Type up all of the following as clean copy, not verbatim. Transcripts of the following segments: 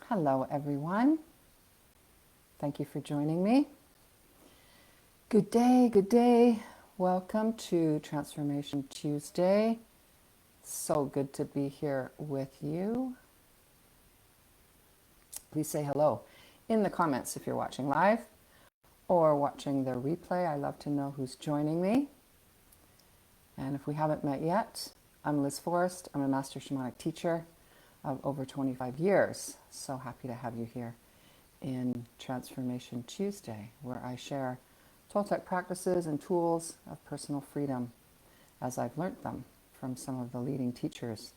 Hello, everyone. Thank you for joining me. Good day, good day. Welcome to Transformation Tuesday. So good to be here with you. Please say hello in the comments if you're watching live or watching the replay. I love to know who's joining me. And if we haven't met yet, I'm Liz Forrest. I'm a Master Shamanic teacher of over 25 years. So happy to have you here in Transformation Tuesday, where I share Toltec practices and tools of personal freedom as I've learnt them from some of the leading teachers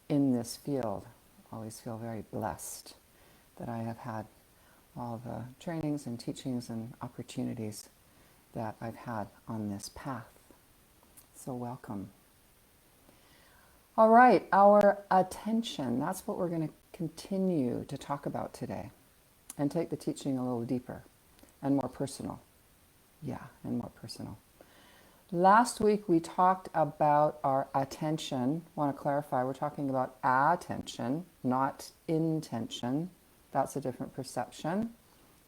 in this field. I always feel very blessed that I have had all the trainings and teachings and opportunities that I've had on this path. So welcome. All right, our attention, that's what we're going to continue to talk about today and take the teaching a little deeper and more personal. Yeah, and more personal. Last week we talked about our attention. I want to clarify, we're talking about attention, not intention. That's a different perception,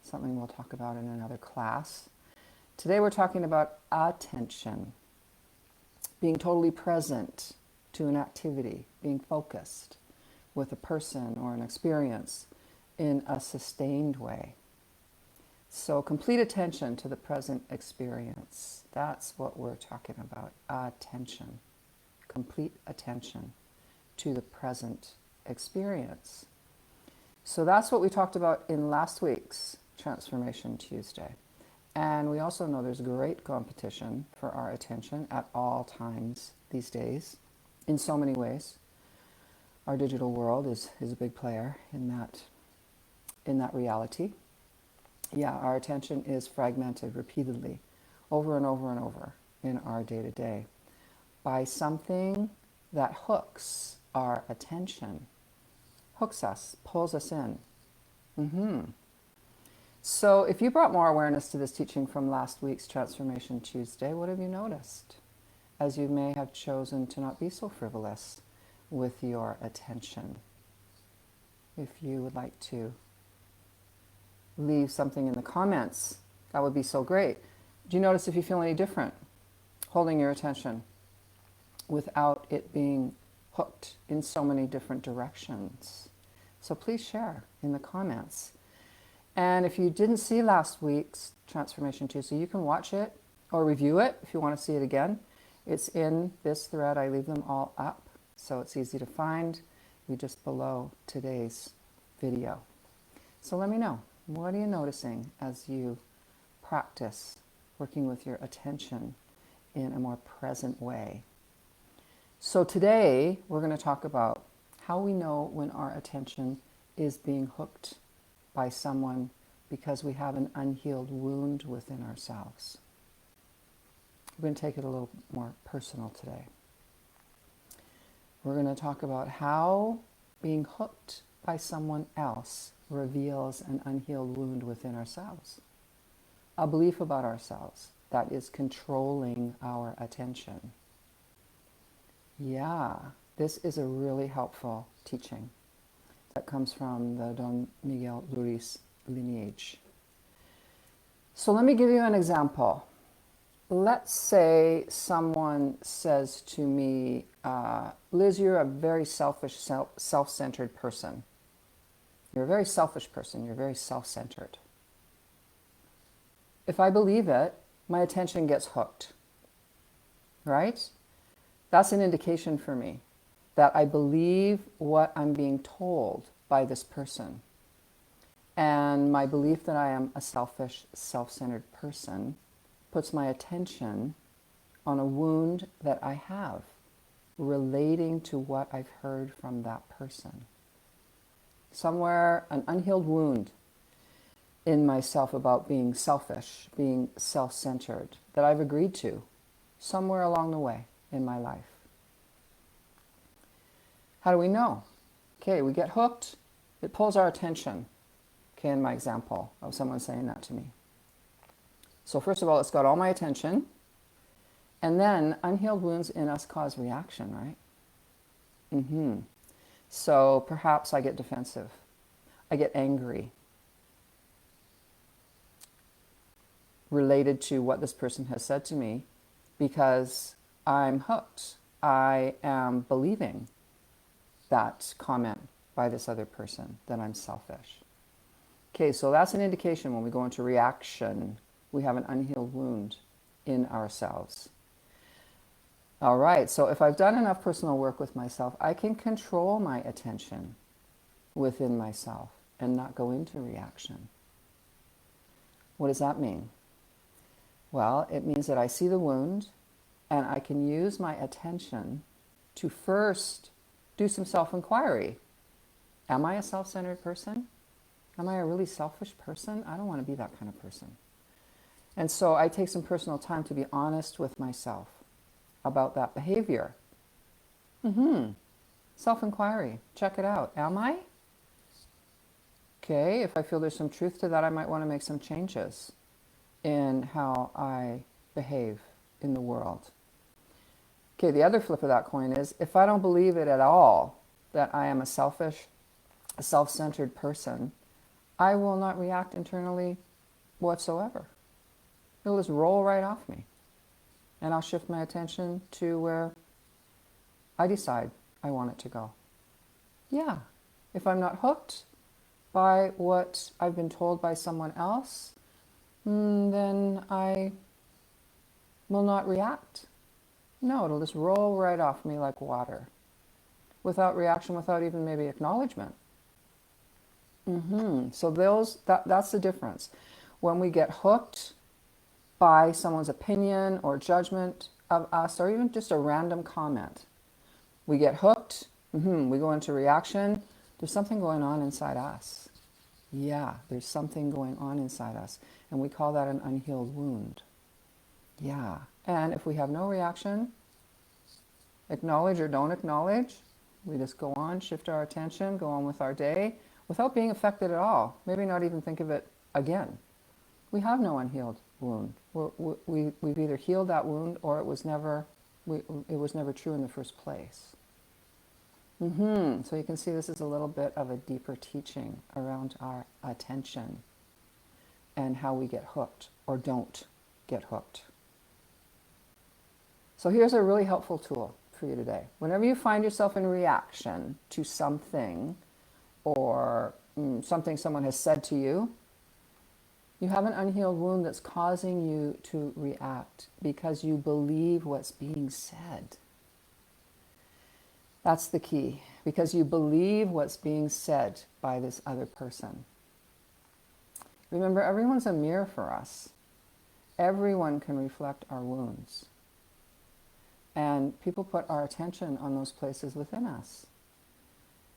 something we'll talk about in another class. Today we're talking about attention, being totally present to an activity, being focused with a person or an experience in a sustained way. So complete attention to the present experience. That's what we're talking about, attention. Complete attention to the present experience. So that's what we talked about in last week's Transformation Tuesday. And we also know there's great competition for our attention at all times these days, in so many ways. Our digital world is a big player in that reality. Yeah, our attention is fragmented repeatedly, over and over and over in our day-to-day by something that hooks our attention, hooks us, pulls us in. So if you brought more awareness to this teaching from last week's Transformation Tuesday, what have you noticed? As you may have chosen to not be so frivolous with your attention. If you would like to leave something in the comments, that would be so great. Do you notice if you feel any different holding your attention without it being hooked in so many different directions? So please share in the comments. And if you didn't see last week's Transformation Tuesday, you can watch it or review it if you want to see it again. It's in this thread. I leave them all up, so it's easy to find. You're just below today's video. So let me know. What are you noticing as you practice working with your attention in a more present way? So today we're going to talk about how we know when our attention is being hooked by someone because we have an unhealed wound within ourselves. We're going to take it a little more personal today. We're going to talk about how being hooked by someone else reveals an unhealed wound within ourselves. A belief about ourselves that is controlling our attention. Yeah, this is a really helpful teaching that comes from the Don Miguel Ruiz lineage. So let me give you an example. Let's say someone says to me, Liz, you're a very selfish, self-centered person. You're a very selfish person. You're very self-centered. If I believe it, my attention gets hooked, right? That's an indication for me that I believe what I'm being told by this person. And my belief that I am a selfish, self-centered person puts my attention on a wound that I have relating to what I've heard from that person. Somewhere, an unhealed wound in myself about being selfish, being self-centered, that I've agreed to somewhere along the way in my life. How do we know? Okay, we get hooked. It pulls our attention. Okay, in my example of someone saying that to me. So first of all, it's got all my attention. And then unhealed wounds in us cause reaction, right? So perhaps I get defensive. I get angry related to what this person has said to me because I'm hooked. I am believing that comment by this other person that I'm selfish. Okay, so that's an indication when we go into reaction, we have an unhealed wound in ourselves. All right, so if I've done enough personal work with myself, I can control my attention within myself and not go into reaction. What does that mean? Well, it means that I see the wound and I can use my attention to first do some self-inquiry. Am I a self-centered person? Am I a really selfish person? I don't want to be that kind of person. And so I take some personal time to be honest with myself about that behavior. Self-inquiry. Check it out. Am I? Okay, if I feel there's some truth to that, I might want to make some changes in how I behave in the world. Okay, the other flip of that coin is if I don't believe it at all that I am a selfish, self-centered person, I will not react internally whatsoever. It'll just roll right off me. And I'll shift my attention to where I decide I want it to go. Yeah, if I'm not hooked by what I've been told by someone else, then I will not react. No, it'll just roll right off me like water. Without reaction, without even maybe acknowledgement. So that's the difference. When we get hooked by someone's opinion or judgment of us, or even just a random comment, we get hooked, we go into reaction, there's something going on inside us. Yeah, there's something going on inside us. And we call that an unhealed wound. Yeah. And if we have no reaction, acknowledge or don't acknowledge, we just go on, shift our attention, go on with our day without being affected at all. Maybe not even think of it again. We have no unhealed wound. We've either healed that wound or it was never true in the first place. So you can see this is a little bit of a deeper teaching around our attention and how we get hooked or don't get hooked. So here's a really helpful tool for you today. Whenever you find yourself in reaction to something or something someone has said to you, you have an unhealed wound that's causing you to react because you believe what's being said. That's the key, because you believe what's being said by this other person. Remember, everyone's a mirror for us. Everyone can reflect our wounds. And people put our attention on those places within us.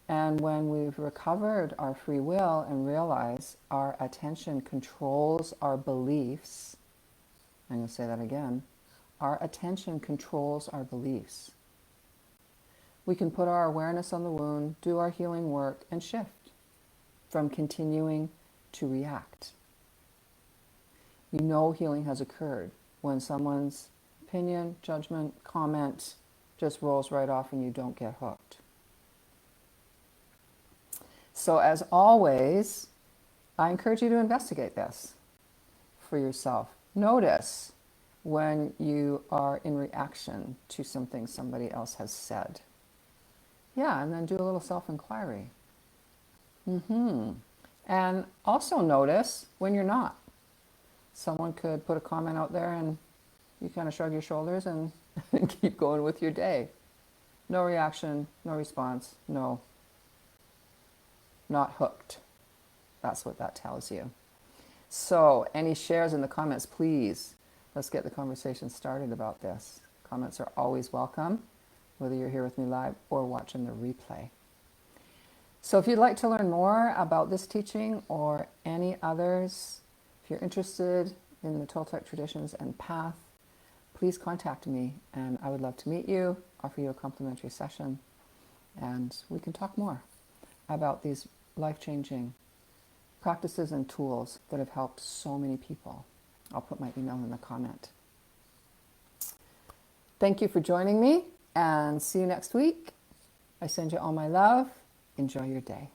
And when we've recovered our free will and realize our attention controls our beliefs, I'm going to say that again, our attention controls our beliefs. We can put our awareness on the wound, do our healing work, and shift from continuing to react. You know healing has occurred when someone's opinion, judgment, comment just rolls right off and you don't get hooked. So as always, I encourage you to investigate this for yourself. Notice when you are in reaction to something somebody else has said. Yeah, and then do a little self-inquiry. And also notice when you're not. Someone could put a comment out there and you kind of shrug your shoulders and keep going with your day. No reaction, no response, no, not hooked. That's what that tells you. So any shares in the comments, please. Let's get the conversation started about this. Comments are always welcome, whether you're here with me live or watching the replay. So if you'd like to learn more about this teaching or any others, if you're interested in the Toltec traditions and path, please contact me and I would love to meet you, offer you a complimentary session, and we can talk more about these life-changing practices and tools that have helped so many people. I'll put my email in the comment. Thank you for joining me and see you next week. I send you all my love. Enjoy your day.